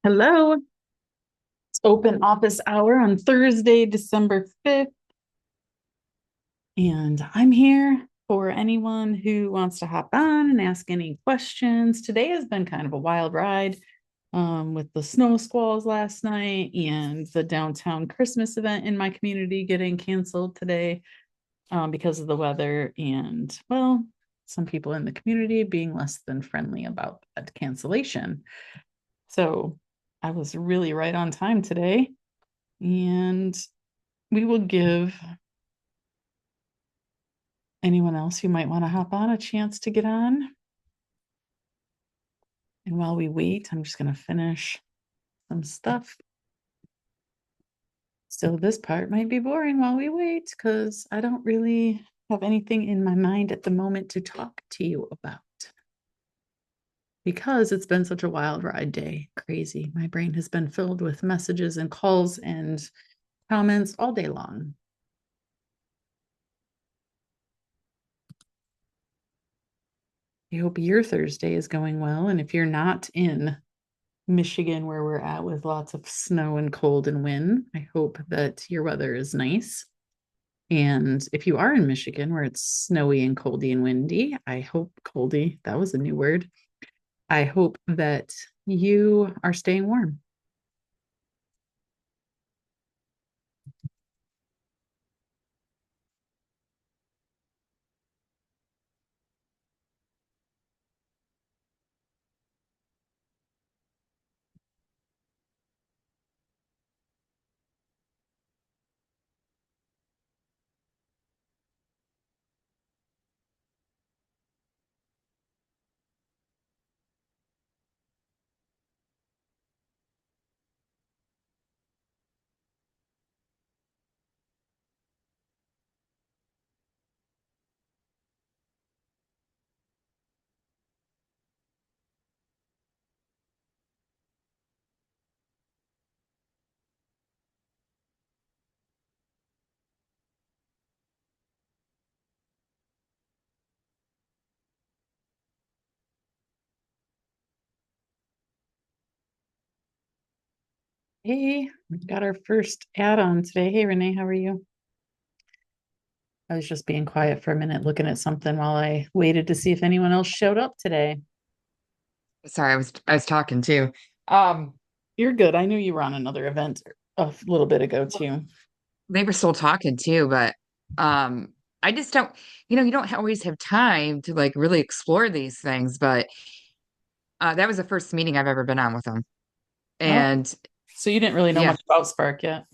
Hello. It's open office hour on Thursday, December 5th. And I'm here for anyone who wants to hop on and ask any questions. Today has been kind of a wild ride with the snow squalls last night and the downtown Christmas event in my community getting canceled today because of the weather. And, well, some people in the community being less than friendly about that cancellation. So I was really right on time today. And we will give anyone else who might want to hop on a chance to get on. And while we wait, I'm just going to finish some stuff. So this part might be boring while we wait because I don't really have anything in my mind at the moment to talk to you about. Because it's been such a wild ride day. Crazy. My brain has been filled with messages and calls and comments all day long. I hope your Thursday is going well. And if you're not in Michigan, where we're at with lots of snow and cold and wind, I hope that your weather is nice. And if you are in Michigan, where it's snowy and coldy and windy, I hope coldy, that was a new word. I hope that you are staying warm. Hey, we've got our first add-on today. Hey, Renee, how are you? I was just being quiet for a minute, looking at something while I waited to see if anyone else showed up today. Sorry, I was talking too. Um, You're good. I knew you were on another event a little bit ago too. they were still talking too, but um, I just don't, you don't always have time to like really explore these things. But that was the first meeting I've ever been on with them, Oh, and so you didn't really know yeah, much about Spark yet.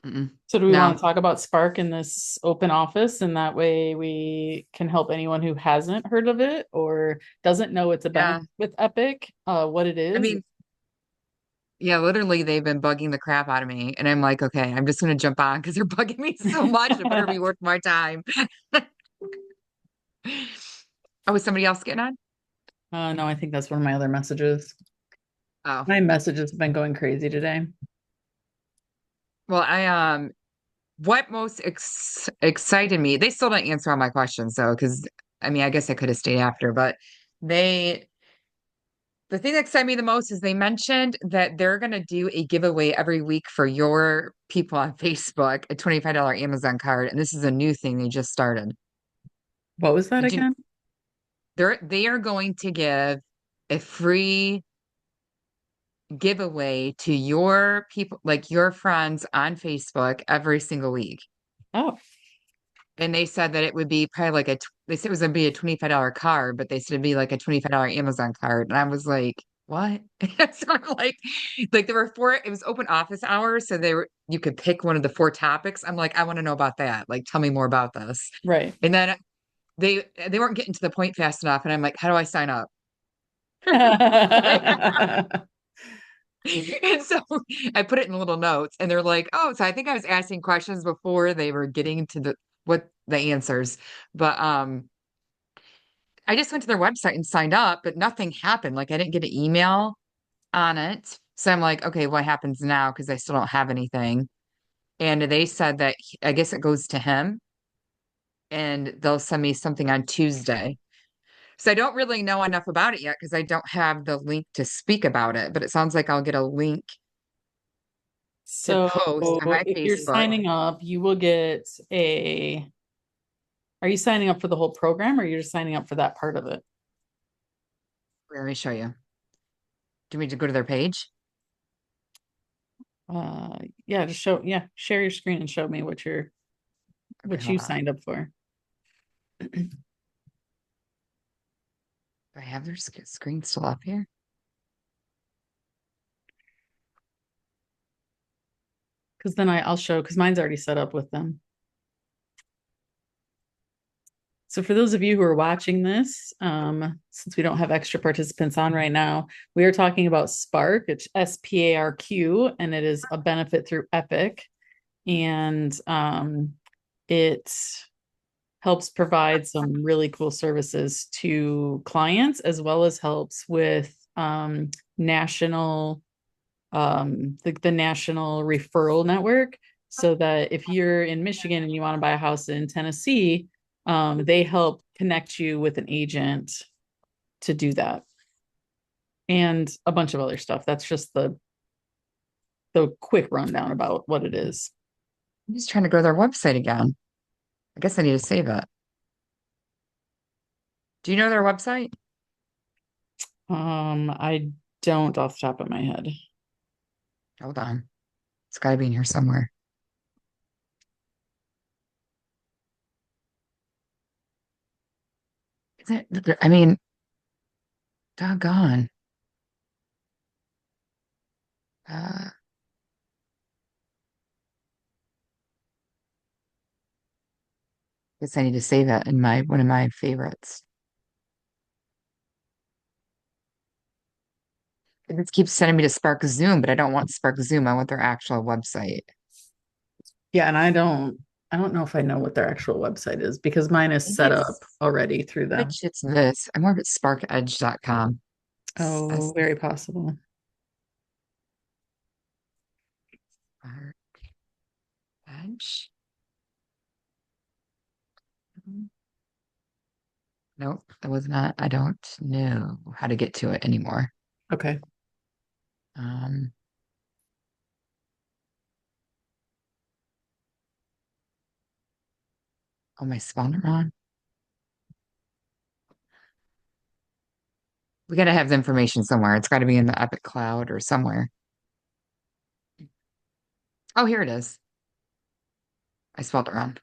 mm-mm, So do we want no, to talk about Spark in this open office and that way we can help anyone who hasn't heard of it or doesn't know it's a benefit yeah. with Epic, what it I is? mean, yeah, literally, they've been bugging the crap out of me, and I'm like, okay, I'm just gonna jump on because they're bugging me so much. It better be worth my time. Oh, was somebody else getting on? No, I think that's one of my other messages. Oh, My messages have been going crazy today. well, what most excited me, they still didn't answer all my questions though, because I mean, I guess I could have stayed after, but they, the thing that excited me the most is they mentioned that they're going to do a giveaway every week for your people on Facebook, a $25 Amazon card. And this is a new thing they just started. What was that Did you, again? they are going to give a free giveaway to your people, like your friends on Facebook every single week. Oh, And they said that it would be probably like they said it was going to be a $25 card, but they said it'd be like a $25 Amazon card. And I was like, what? So I'm like there were four, it was open office hours. So you could pick one of the four topics. I'm like, I want to know about that. Like, tell me more about this. right. And then they weren't getting to the point fast enough. And I'm like, how do I sign up? And so I put it in little notes and they're like, oh, so I think I was asking questions before they were getting to the answers. But I just went to their website and signed up, but nothing happened. Like I didn't get an email on it. So I'm like, okay, what happens now? Because I still don't have anything. And they said that I guess it goes to him and they'll send me something on Tuesday. So I don't really know enough about it yet because I don't have the link to speak about it, but it sounds like I'll get a link to So post on my if you're Facebook. signing up, you will get are you signing up for the whole program or you're just signing up for that part of it? Let me show you. Do you want me to go to their page? Uh, yeah, yeah, share your screen and show me Okay, what hold you on. signed up for. Do I have their screen still up here? Because then I'll show, because mine's already set up with them. So for those of you who are watching this, since we don't have extra participants on right now, we are talking about Sparq. It's SPARQ, and it is a benefit through Epique, and it helps provide some really cool services to clients, as well as helps with national the national referral network, so that if you're in Michigan and you want to buy a house in Tennessee, they help connect you with an agent to do that, and a bunch of other stuff. That's just the quick rundown about what it is. I'm just trying to go to their website again. I guess I need to save it. Do you know their website? I don't off the top of my head. Hold on. It's got to be in here somewhere. Is it? I mean, doggone. Uh, guess I need to save that in my one of my favorites. It just keeps sending me to Spark Zoom, but I don't want Spark Zoom. I want their actual website. Yeah, and I don't know if I know what their actual website is because mine is Maybe set up it's already through I bet them. you it's this. I'm more of at sparkedge.com. Oh, very possible. Spark Edge. Nope, that was not. I don't know how to get to it anymore. Okay. Um, oh, my spelled it wrong. We got to have the information somewhere. It's got to be in the Epic Cloud or somewhere. Oh, here it is. I spelled it wrong.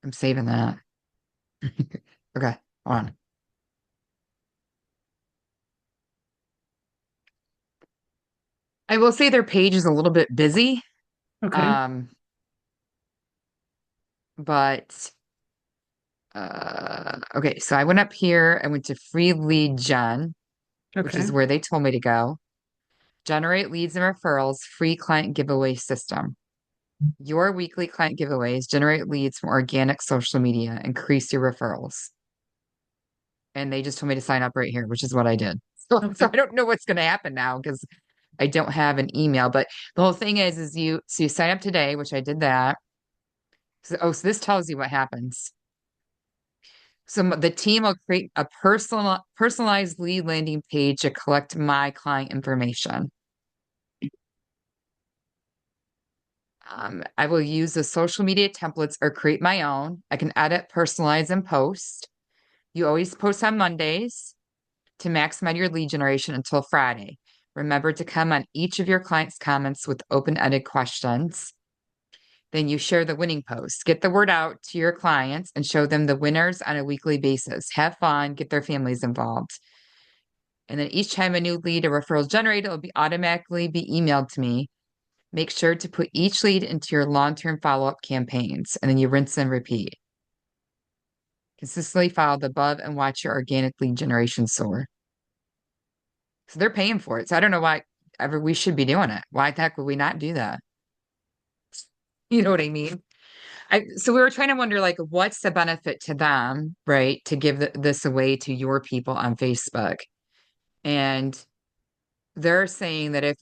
I'm saving that. Okay, hold on. I will say their page is a little bit busy. Okay. Um, but okay, so I went up here. I went to free lead gen, which Okay. is where they told me to go. Generate leads and referrals, free client giveaway system. Your weekly client giveaways generate leads from organic social media, increase your referrals. And they just told me to sign up right here, which is what I did. So Okay. I don't know what's going to happen now because I don't have an email. But the whole thing is you sign up today, which I did that. So this tells you what happens. So the team will create a personalized lead landing page to collect my client information. I will use the social media templates or create my own. I can edit, personalize, and post. You always post on Mondays to maximize your lead generation until Friday. Remember to come on each of your clients' comments with open-ended questions. Then you share the winning post. Get the word out to your clients and show them the winners on a weekly basis. Have fun, get their families involved. And then each time a new lead or referral is generated, it will be automatically be emailed to me. Make sure to put each lead into your long-term follow-up campaigns, and then you rinse and repeat. Consistently follow the above and watch your organic lead generation soar. So they're paying for it. So I don't know why ever we should be doing it. Why the heck would we not do that? You know what I mean? So we were trying to wonder, like, what's the benefit to them, right, to give this away to your people on Facebook? And they're saying that if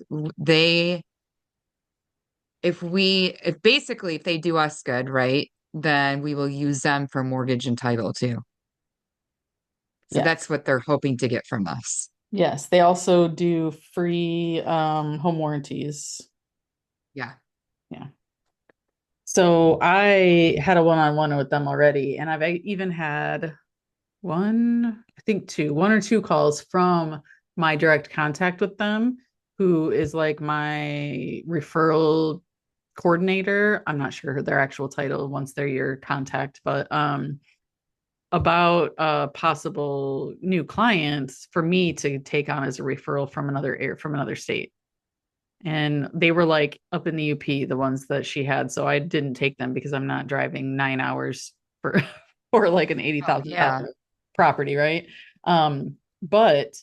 basically if they do us good, right? then we will use them for mortgage and title too. So Yeah. that's what they're hoping to get from us. Yes. They also do free home warranties. Yeah. Yeah. So I had a one-on-one with them already, and I've even had I think one or two calls from my direct contact with them, who is like my referral coordinator. I'm not sure their actual title once they're your contact, but about possible new clients for me to take on as a referral from another state. And they were like up in the UP, the ones that she had. So I didn't take them because I'm not driving 9 hours for for like an eighty Oh, thousand yeah. dollar property, right? But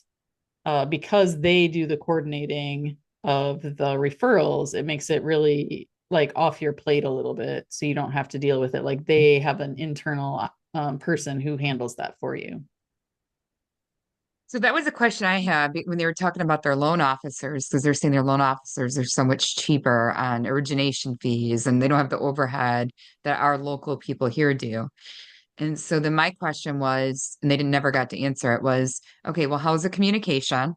because they do the coordinating of the referrals, it makes it really like off your plate a little bit, so you don't have to deal with it. Like they have an internal person who handles that for you. So that was a question I had when they were talking about their loan officers, because they're saying their loan officers are so much cheaper on origination fees and they don't have the overhead that our local people here do. And so then my question was, and they didn't never got to answer it, was, okay, well, how's the communication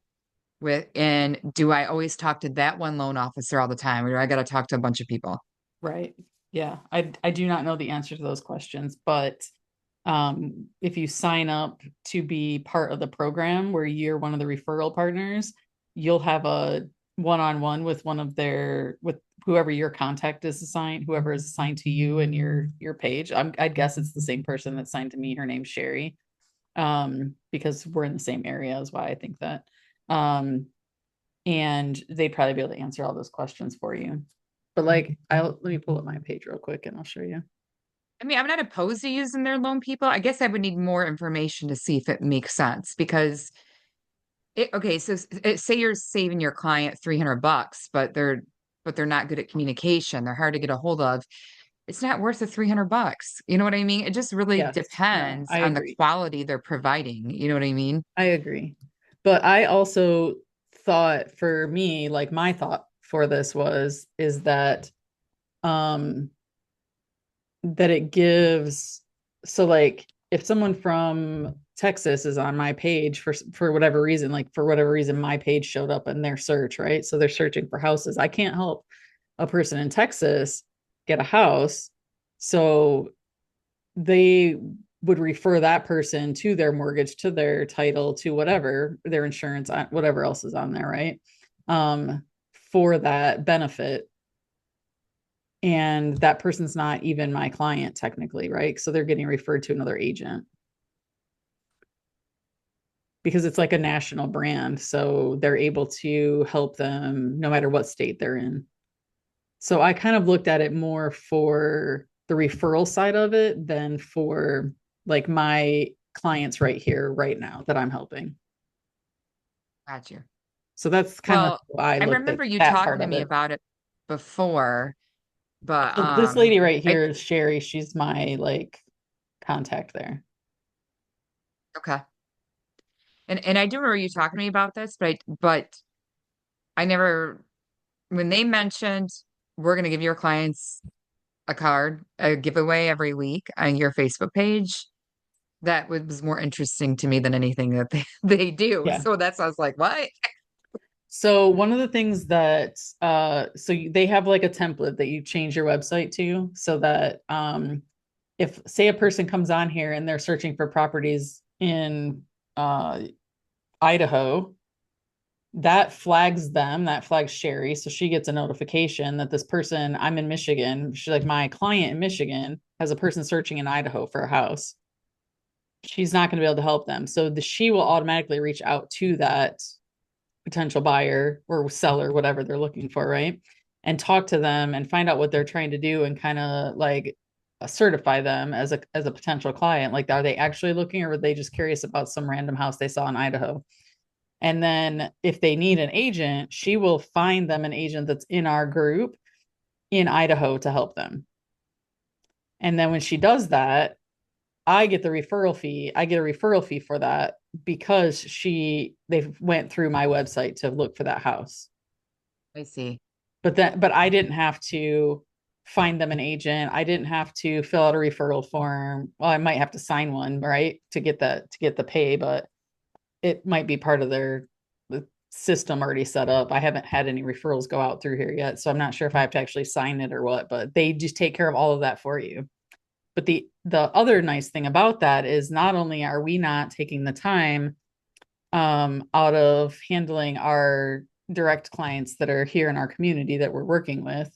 and do I always talk to that one loan officer all the time, or do I got to talk to a bunch of people? Right. Yeah. I do not know the answer to those questions, but if you sign up to be part of the program where you're one of the referral partners, you'll have a one-on-one with with whoever your contact is assigned, whoever is assigned to you and your page. I'd guess it's the same person that signed to me. Her name's Sherry. Because we're in the same area is why I think that. Um, and they'd probably be able to answer all those questions for you. But like, let me pull up my page real quick and I'll show you. I mean, I'm not opposed to using their loan people. I guess I would need more information to see if it makes sense because okay, so say you're saving your client 300 bucks, but they're not good at communication. They're hard to get a hold of. It's not worth the 300 bucks. You know what I mean? It just really Yes, no, depends I on the agree. quality they're providing. You know what I mean? I agree. But I also thought for me, like my thought for this is um that it gives so like if someone from Texas is on my page for whatever reason, like for whatever reason my page showed up in their search, right? So they're searching for houses. I can't help a person in Texas get a house. So they would refer that person to their mortgage, to their title, to whatever, their insurance, whatever else is on there, right? Um, for that benefit. And that person's not even my client technically, right? So they're getting referred to another agent because it's like a national brand. So they're able to help them no matter what state they're in. So I kind of looked at it more for the referral side of it than for like my clients right here, right now that I'm helping. Got you. So that's kind of Well, why I I looked at remember you that talking part to of me it. about it before, but So this lady right I here is Sherry. She's my like contact there. okay. And I do remember you talking to me about this, but I never when they mentioned we're gonna give your clients a giveaway every week on your Facebook page, that was more interesting to me than anything that they do. Yeah. So that's I was like, what? So one of the things that they have like a template that you change your website to so that if say a person comes on here and they're searching for properties in uh Idaho, that flags Sherry. So she gets a notification that this person, I'm in Michigan. She's like, my client in Michigan has a person searching in Idaho for a house. She's not going to be able to help them. So she will automatically reach out to that potential buyer or seller, whatever they're looking for, right? And talk to them and find out what they're trying to do and kind of like certify them as a potential client. Like, are they actually looking or were they just curious about some random house they saw in Idaho? And then if they need an agent, she will find them an agent that's in our group in Idaho to help them. And then when she does that, I get the referral fee. I get a referral fee for that because they went through my website to look for that house. I see. But I didn't have to. find them an agent. I didn't have to fill out a referral form. Well, I might have to sign one, right, to get the pay, but it might be part of the system already set up. I haven't had any referrals go out through here yet, so I'm not sure if I have to actually sign it or what, but they just take care of all of that for you. But the other nice thing about that is not only are we not taking the time out of handling our direct clients that are here in our community that we're working with,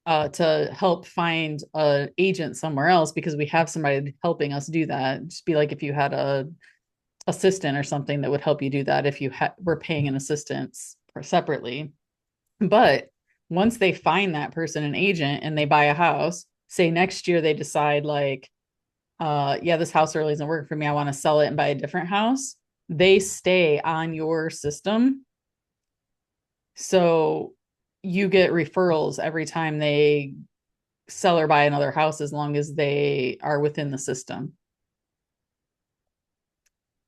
to help find an agent somewhere else because we have somebody helping us do that. Just be like if you had a assistant or something that would help you do that if you were paying an assistant separately. But once they find that person an agent and they buy a house, say next year they decide like, yeah, this house really isn't working for me. I want to sell it and buy a different house. They stay on your system. So you get referrals every time they sell or buy another house as long as they are within the system.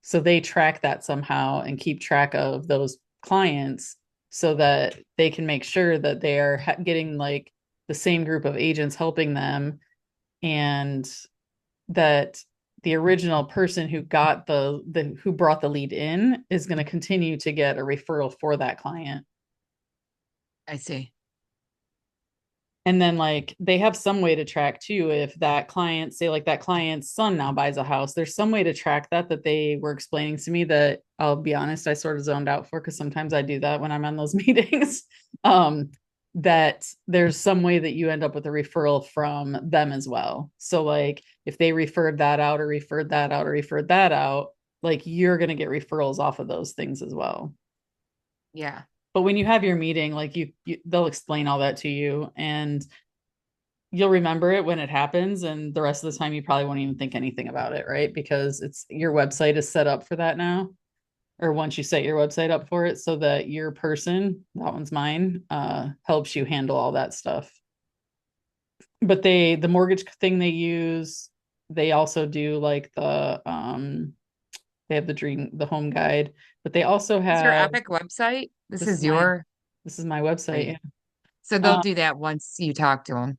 So they track that somehow and keep track of those clients so that they can make sure that they are getting like the same group of agents helping them, and that the original person who got the who brought the lead in is going to continue to get a referral for that client. I see. And then like they have some way to track too if that client, say like that client's son now buys a house, there's some way to track that they were explaining to me that I'll be honest, I sort of zoned out for because sometimes I do that when I'm on those meetings. That there's some way that you end up with a referral from them as well. So like if they referred that out or referred that out or referred that out, like you're going to get referrals off of those things as well. Yeah. But when you have your meeting, like they'll explain all that to you and you'll remember it when it happens. And the rest of the time, you probably won't even think anything about it, right? Because it's your website is set up for that now. Or once you set your website up for it so that your person, that one's mine, helps you handle all that stuff. But the mortgage thing they use, they also do like they have the home guide, but they also Is your have, Epic website? This this is is my your this is my website. right. Yeah. So they'll do that once you talk to them.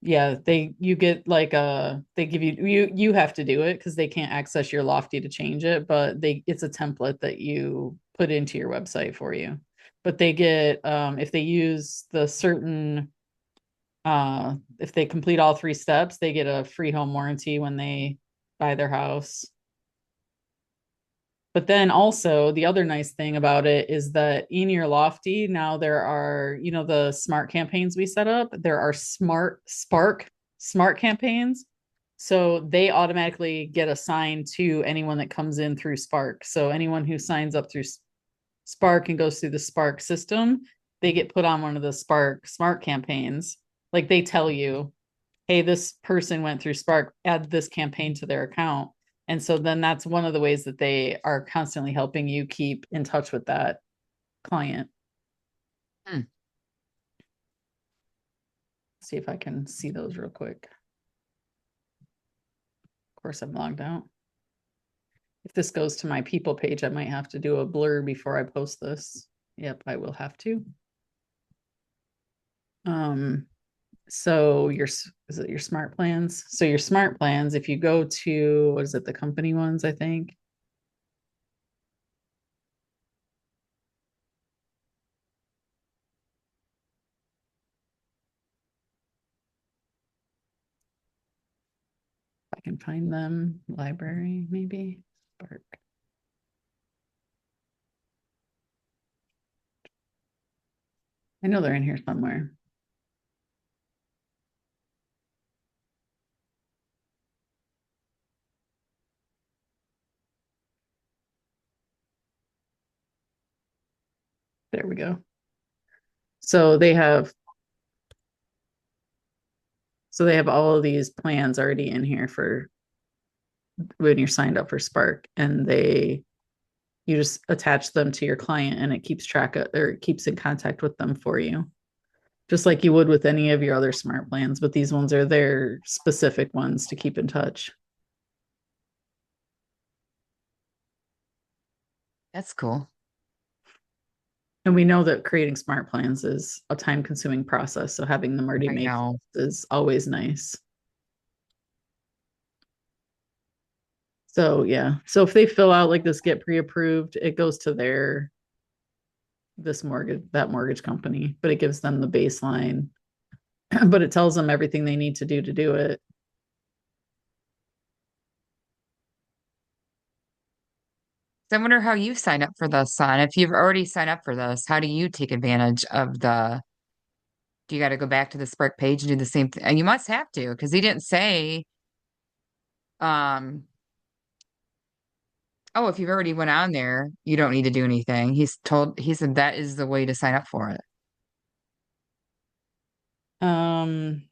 Yeah, you get like they give you have to do it because they can't access your lofty to change it, but it's a template that you put into your website for you. But they get if they use the certain if they complete all three steps, they get a free home warranty when they buy their house. But then also the other nice thing about it is that in your lofty now there are, the smart campaigns we set up. There are smart campaigns. So they automatically get assigned to anyone that comes in through Sparq. So anyone who signs up through Sparq and goes through the Sparq system, they get put on one of the Sparq smart campaigns. Like they tell you, hey, this person went through Sparq, add this campaign to their account. And so then that's one of the ways that they are constantly helping you keep in touch with that client. Hmm. See if I can see those real quick. Of course, I'm logged out. If this goes to my people page, I might have to do a blur before I post this. Yep, I will have to. So is it your smart plans? So your smart plans, if you go to, what is it, the company ones, I think. I can find them, library, maybe. Spark. I know they're in here somewhere. There we go. So they have all of these plans already in here for when you're signed up for Spark, and you just attach them to your client and it keeps track of, or it keeps in contact with them for you. Just like you would with any of your other smart plans, but these ones are their specific ones to keep in touch. That's cool. And we know that creating smart plans is a time consuming process. So having them already I made know. is always nice. So yeah. So if they fill out like this, get pre-approved, it goes to that mortgage company, but it gives them the baseline, but it tells them everything they need to do it. So I wonder how you sign up for this, son. If you've already signed up for this, how do you take advantage of do you got to go back to the Spark page and do the same thing? And you must have to, because he didn't say, um, oh, if you've already went on there, you don't need to do anything. He said that is the way to sign up for it. Um,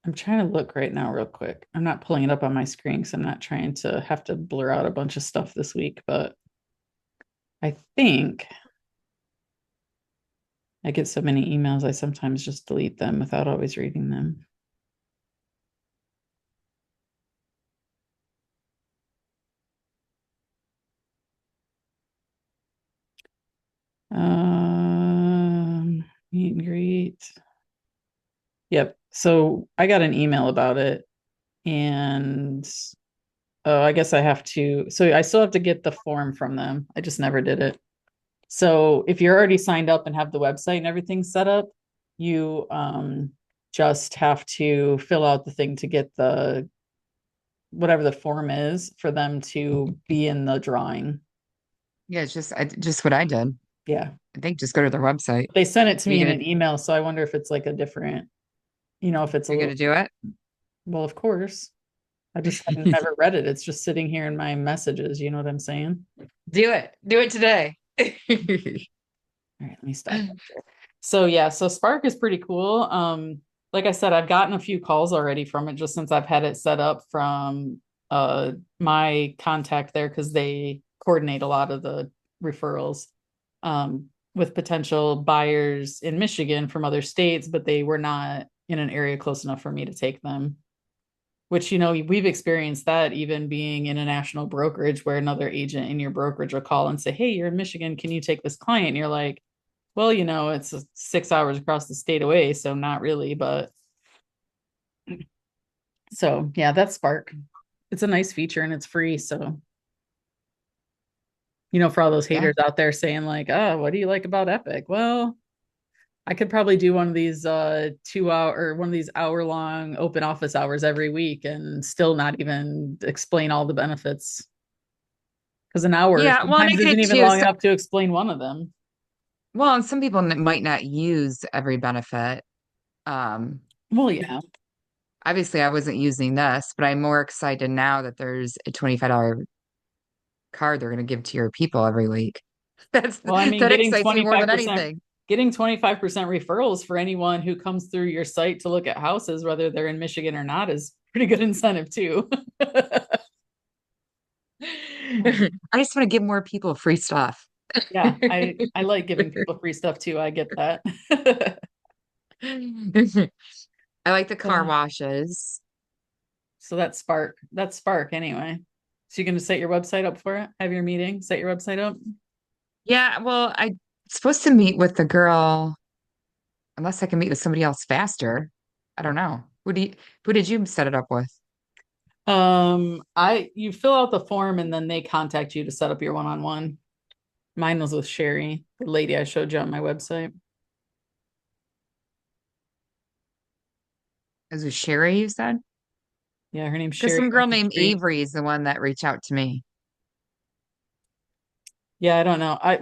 I'm trying to look right now, real quick. I'm not pulling it up on my screen because I'm not trying to have to blur out a bunch of stuff this week, but I think I get so many emails, I sometimes just delete them without always reading them. Meet and greet. Yep. So I got an email about it, and oh, I guess I have to. So I still have to get the form from them. I just never did it. So if you're already signed up and have the website and everything set up, you just have to fill out the thing to get the whatever the form is for them to be in the drawing. Yeah, just what I did. Yeah. I think just go to their website. They sent it to Are you me in gonna an email, so I wonder if it's like a different, if it's a you're little, gonna do it? well, of course. I just haven't never read it. It's just sitting here in my messages. You know what I'm saying? Do it. Do it today. All right, let me stop. So yeah, so Spark is pretty cool. Like I said, I've gotten a few calls already from it just since I've had it set up from my contact there because they coordinate a lot of the referrals with potential buyers in Michigan from other states, but they were not in an area close enough for me to take them. Which, we've experienced that even being in a national brokerage where another agent in your brokerage will call and say, "Hey, you're in Michigan. Can you take this client?" And you're like, well, it's 6 hours across the state away, so not really, but so yeah, that's Spark. It's a nice feature and it's free. So, for all those Yeah. haters out there saying like, oh, what do you like about Epic? Well, I could probably do one of these 2 hour or one of these hour-long open office hours every week and still not even explain all the benefits. Because an hour Yeah, well, and I sometimes get isn't it even too. long So, enough to explain one of them. well, and some people might not use every benefit. Um, Well, yeah. Obviously, I wasn't using this, but I'm more excited now that there's a $25 card they're going to give to your people every week. Well, I mean, That excites me more than 25%, anything. getting 25% referrals for anyone who comes through your site to look at houses, whether they're in Michigan or not, is pretty good incentive too. I just want to give more people free stuff. Yeah, I like giving people free stuff too. I get that. I like the car Uh, washes. so that's Spark. That's Spark anyway. So you're going to set your website up for it? Have your meeting, set your website up? Yeah, well, I'm supposed to meet with the girl unless I can meet with somebody else faster. I don't know. Who did you set it up with? You fill out the form and then they contact you to set up your one-on-one. Mine was with Sherry, the lady I showed you on my website. Is it Sherry you said? Yeah, her name's Because Sherry some girl named Street. Avery is the one that reached out to me. Yeah, I don't know. I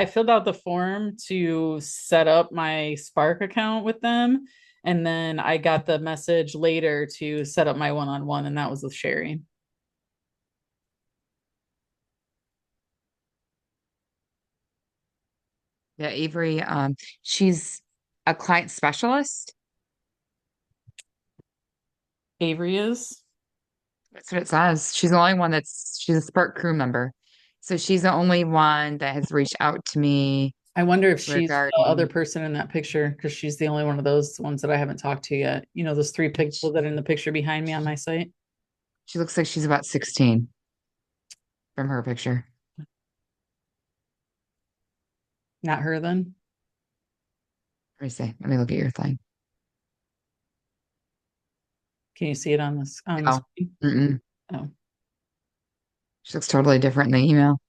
filled out the form to set up my Spark account with them, and then I got the message later to set up my one-on-one, and that was with Sherry. Yeah, Avery, she's a client specialist. Avery is. That's what it says. She's a Spark crew member. So she's the only one that has reached out to me I wonder if she's the other regarding, person in that picture because she's the only one of those ones that I haven't talked to yet. Those three people that are in the picture behind me on my site. she looks like she's about 16 from her picture. Not her then? Let me see. Let me look at your thing. Can you see it on the No. screen? Mm-mm. Oh, She looks totally different in the email.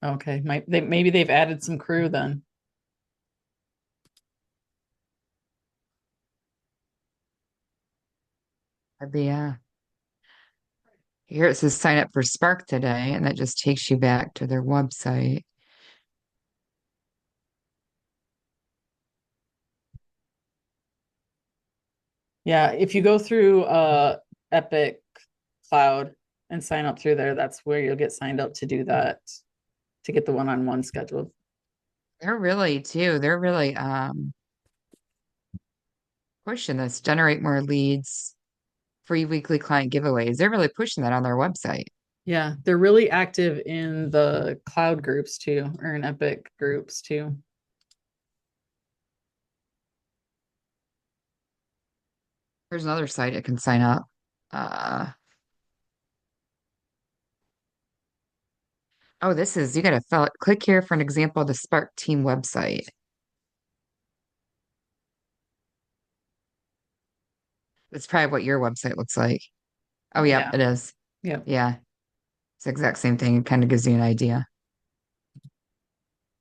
okay. Maybe they've added some crew then. Here it says sign up for Spark today, and that just takes you back to their website. Yeah, if you go through Epic Cloud and sign up through there, that's where you'll get signed up to do that, to get the one-on-one scheduled. They're really pushing this, generate more leads, free weekly client giveaways. They're really pushing that on their website. Yeah, they're really active in the cloud groups too, or in Epic groups too. There's another site it can sign up. Uh, oh, this is, you gotta fill it. Click here for an example of the Spark team website. That's probably what your website looks like. Oh, yep, Yeah. it is. Yep. Yeah, it's the exact same thing. It kind of gives you an idea.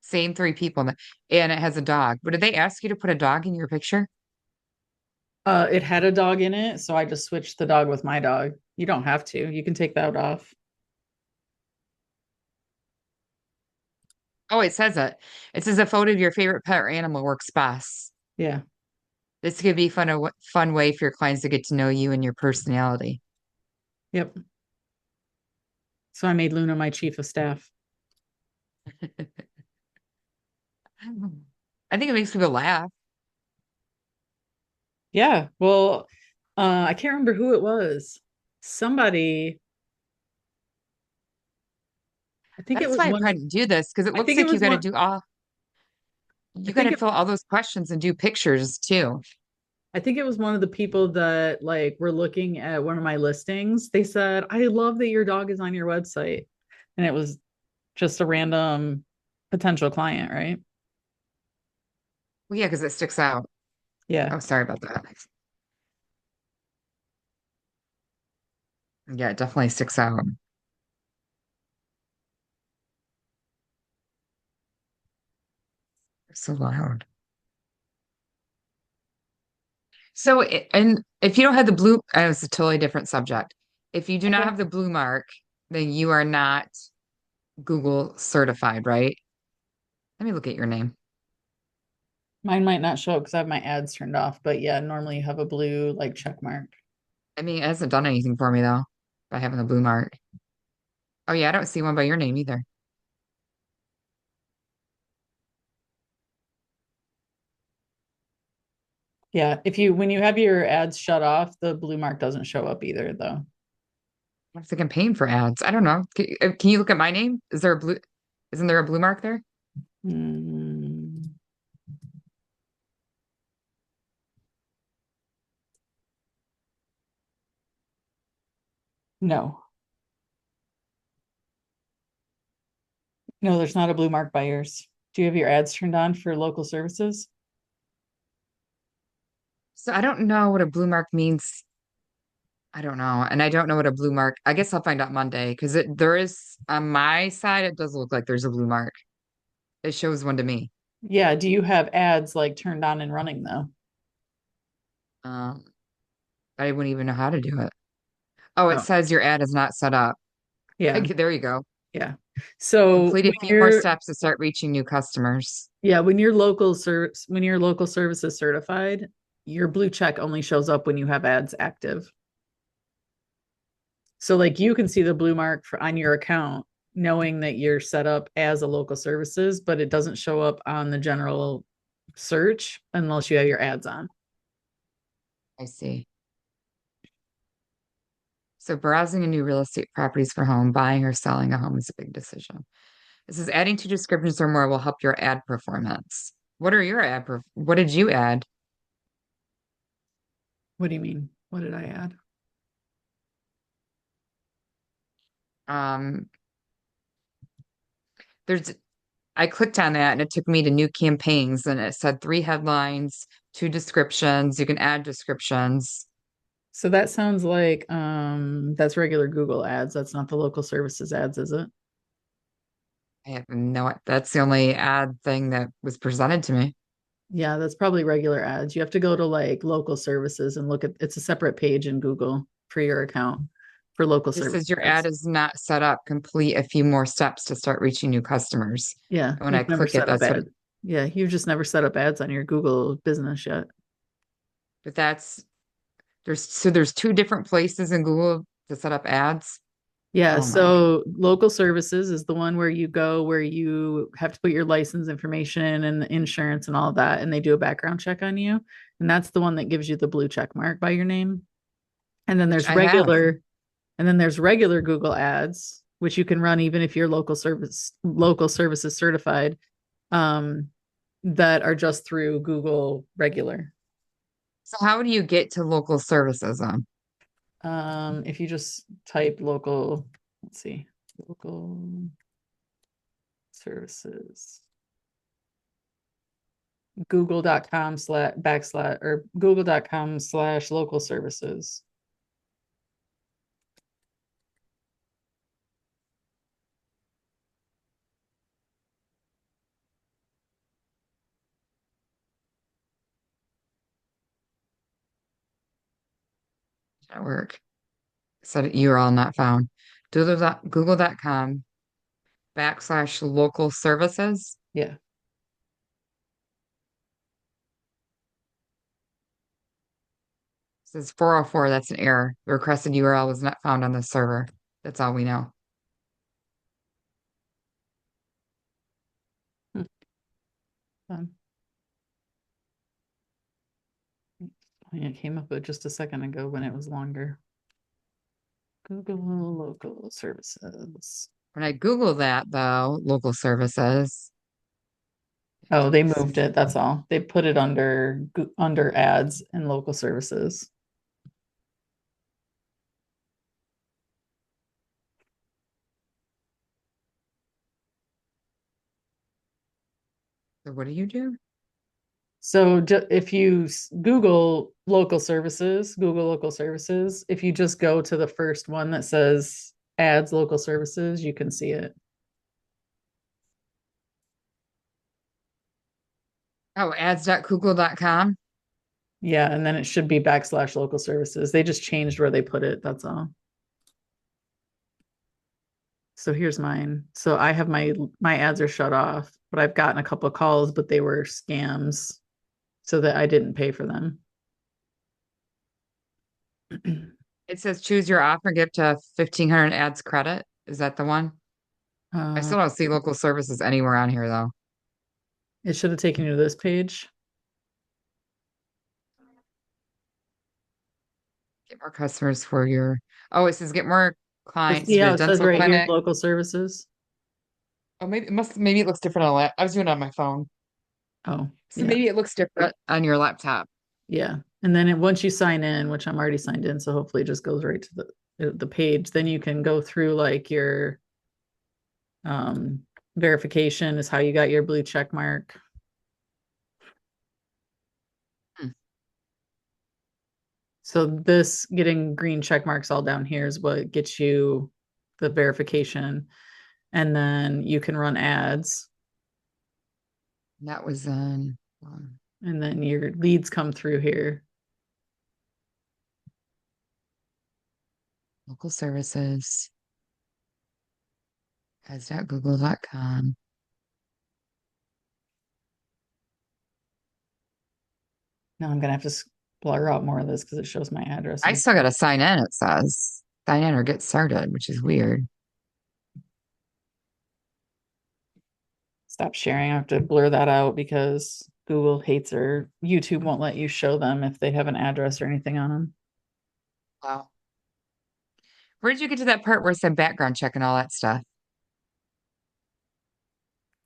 Same three people, and it has a dog. But did they ask you to put a dog in your picture? It had a dog in it, so I just switched the dog with my dog. You don't have to. You can take that off. Oh, it says it. It says a photo of your favorite pet or animal works best. Yeah. This could be fun way for your clients to get to know you and your personality. Yep. So I made Luna my chief of staff. I think it makes people laugh. Yeah. Well, I can't remember who it was. Somebody, I think it That's was why I one, probably do this because it I looks think it like was one, I you got think to it fill all those questions and do pictures too. I think it was one of the people that like were looking at one of my listings. They said, I love that your dog is on your website. And it was just a random potential client, right? Well, yeah, because it sticks out. Yeah. Oh, sorry about that. Yeah, it definitely sticks out. It's so loud. And if you don't have the blue, it's a totally different subject. If you do not Okay. have the blue mark, then you are not Google certified, right? Let me look at your name. Mine might not show up because I have my ads turned off, but yeah, normally you have a blue like check mark. I mean, it hasn't done anything for me though, by having the blue mark. Oh yeah, I don't see one by your name either. Yeah. If you, when you have your ads shut off, the blue mark doesn't show up either, though. I'm thinking paying for ads. I don't know. Can you look at my name? Isn't there a blue mark there? Mm, no, no, there's not a blue mark by yours. Do you have your ads turned on for local services? So I don't know what a blue mark means. I don't know. And I don't know what a blue mark, I guess I'll find out Monday because there is on my side, it does look like there's a blue mark. It shows one to me. Yeah. Do you have ads like turned on and running though? Um, I wouldn't even know how to do it. Oh, it Oh, says your ad is not set up. yeah. There you go. Yeah. So Complete a when few more you're, steps to start reaching new customers. yeah, when your local service is certified, your blue check only shows up when you have ads active. So like you can see the blue mark on your account knowing that you're set up as a local services, but it doesn't show up on the general search unless you have your ads on. I see. So browsing a new real estate properties for home, buying or selling a home is a big decision. This is adding two descriptions or more will help your ad performance. What did you add? What do you mean? What did I add? Um, there's I clicked on that and it took me to new campaigns and it said three headlines, two descriptions. You can add descriptions. So that sounds like that's regular Google ads. That's not the local services ads, is it? I have no, that's the only ad thing that was presented to me. Yeah, that's probably regular ads. You have to go to like local services and look at it's a separate page in Google for your account for local It service says your ad ads. is not set up. Complete a few more steps to start reaching new customers. Yeah, And when I you've never click it, set up that's what, ads. Yeah, you've just never set up ads on your Google business yet. but that's, there's two different places in Google to set up ads. Yeah, Oh my, so local services is the one where you go where you have to put your license information and the insurance and all of that, and they do a background check on you. And that's the one that gives you the blue check mark by your name. And then which there's I have. regular Google ads, which you can run even if you're local services certified, um, that are just through Google regular. So how do you get to local services on? If you just type local, let's see, local services, google.com/local services. Network. Said URL not found. Google.com/local services. Yeah. It says 404. That's an error. The requested URL was not found on the server. That's all we know. Hmm. It came up with just a second ago when it was longer. Google local services. When I Google that though, local services, Oh, they moved it. That's all. They put it under ads and local services. so what do you do? So if you Google local services, if you just go to the first one that says ads local services, you can see it. Oh, ads.google.com. Yeah, and then it should be /local services. They just changed where they put it. That's all. So here's mine. So I have my ads are shut off, but I've gotten a couple of calls, but they were scams, so that I didn't pay for them. It says choose your offer, give to 1,500 ads credit. Is that the one? I Uh, still don't see local services anywhere on here though. it should have taken you to this page. Get more customers for your, oh, it says get more clients See for how your it says dental right here, clinic. local services? Oh, maybe it looks different on I was doing it on my phone. Oh, So yeah. maybe it looks different on your laptop. Yeah. And then once you sign in, which I'm already signed in, so hopefully it just goes right to the page, then you can go through like your um verification is how you got your blue check mark. Hmm. So this getting green check marks all down here is what gets you the verification. And then you can run ads That was on and then your leads come through here. local services, ads.google.com. Now I'm gonna have to blur out more of this because it shows my address I and still got to sign in, it says. Sign in or get started, which is weird. stop sharing. I have to blur that out because Google hates or YouTube won't let you show them if they have an address or anything on them. Wow. Where did you get to that part where it said background check and all that stuff?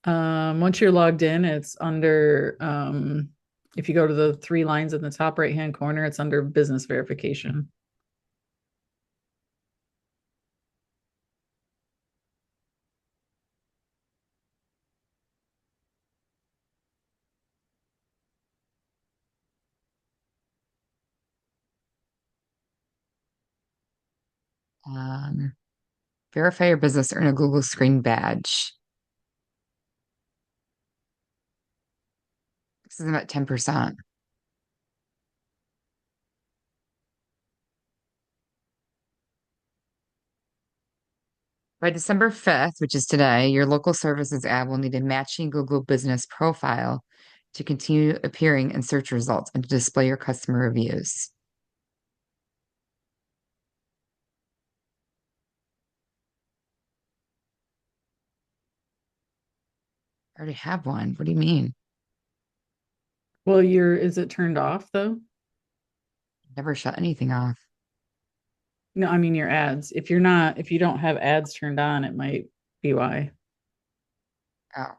Once you're logged in, it's under if you go to the three lines in the top right hand corner, it's under business verification. Um, Verify your business, earn a Google Screen badge. This is about 10%. By December 5th, which is today, your local services ad will need a matching Google business profile to continue appearing in search results and to display your customer reviews. I already have one. What do you mean? Well, is it turned off though? Never shut anything off. No, I mean your ads. If you don't have ads turned on, it might be why. Oh,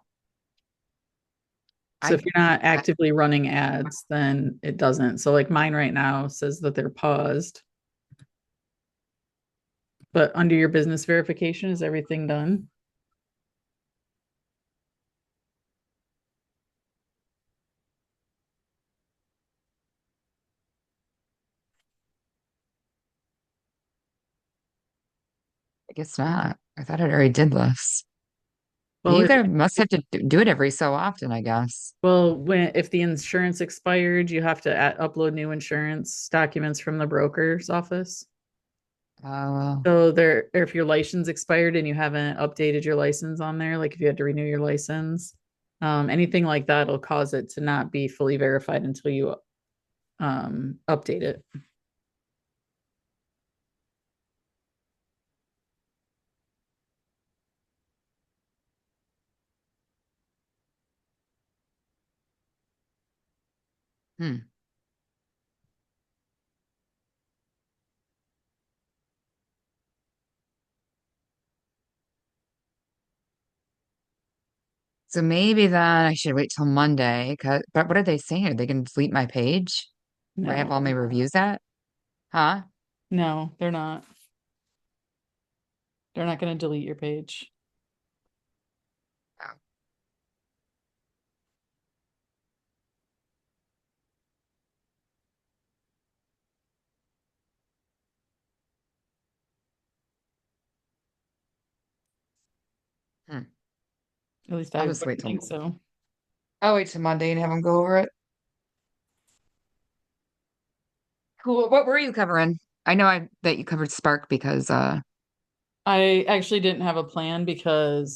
So if I, you're not I actively running ads, then it doesn't. So like mine right now says that they're paused, but under your business verification, is everything done? guess not. I thought I already did this. Well, You guys must have to do it every so often, I guess. when if the insurance expired, you have to upload new insurance documents from the broker's office. Oh, So there, or if your license expired and you haven't updated your license on there, like if you had to renew your license, anything like that will cause it to not be fully verified until you update it. hmm. So maybe then I should wait till Monday. But what are they saying? Are they going to delete my page where I have No, all my reviews at? Huh? no, they're not. They're not going to delete your page. Oh, hmm. At least I'll I just would wait think till so. I'll wait till Monday and have them go over it. Cool. What were you covering? I know that you covered Spark because I actually didn't have a plan because